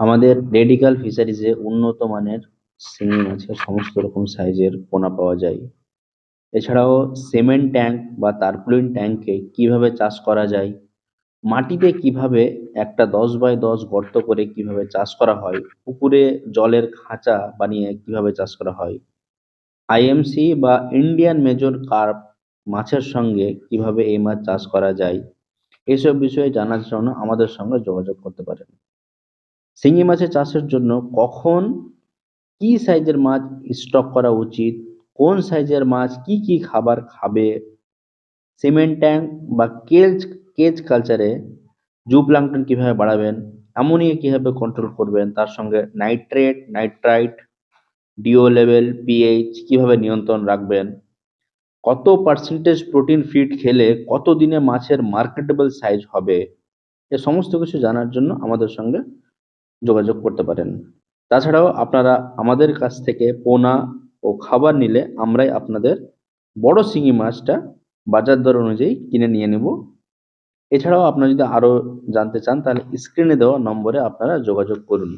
আমাদের রেডিকাল ফিশারিজে উন্নত মানের শিঙি মাছের সমস্ত রকম সাইজের পোনা পাওয়া যায়। এছাড়াও সিমেন্ট ট্যাঙ্ক বা তারপুলিন ট্যাঙ্কে কিভাবে চাষ করা যায়, মাটিতে কিভাবে একটা 10x10 গর্ত করে কিভাবে চাষ করা হয়, পুকুরে জলের খাঁচা বানিয়ে কিভাবে চাষ করা হয়, আইএমসি বা ইন্ডিয়ান মেজর কার্প মাছের সঙ্গে কিভাবে এই মাছ চাষ করা যায়, এসব বিষয়ে জানার জন্য আমাদের সঙ্গে যোগাযোগ করতে পারেন। শিঙি মাছের চাষের জন্য কখন কি সাইজের মাছ স্টক করা উচিত, কোন সাইজের মাছ কি কি খাবার খাবে, সিমেন্ট ট্যাঙ্ক বা কেজ কালচারে জুপ্লাঙ্কটন কিভাবে বাড়াবেন, অ্যামোনিয়া কিভাবে কন্ট্রোল করবেন, তার সঙ্গে nitrate, nitrite, DO level, pH কিভাবে নিয়ন্ত্রণ রাখবেন, কত পার্সেন্টেজ প্রোটিন ফিড খেলে কত দিনে মাছের মার্কেটেবল সাইজ হবে, এ সমস্ত কিছু জানার জন্য আমাদের সঙ্গে যোগাযোগ করতে পারেন। তাছাড়াও আপনারা আমাদের কাছ থেকে পোনা ও খাবার নিলে আমরাই আপনাদের বড় শিঙি মাছটা বাজার দর অনুযায়ী কিনে নিয়ে নেব। এছাড়াও আপনারা যদি আরো জানতে চান তাহলে স্ক্রিনে দেওয়া নম্বরে আপনারা যোগাযোগ করুন।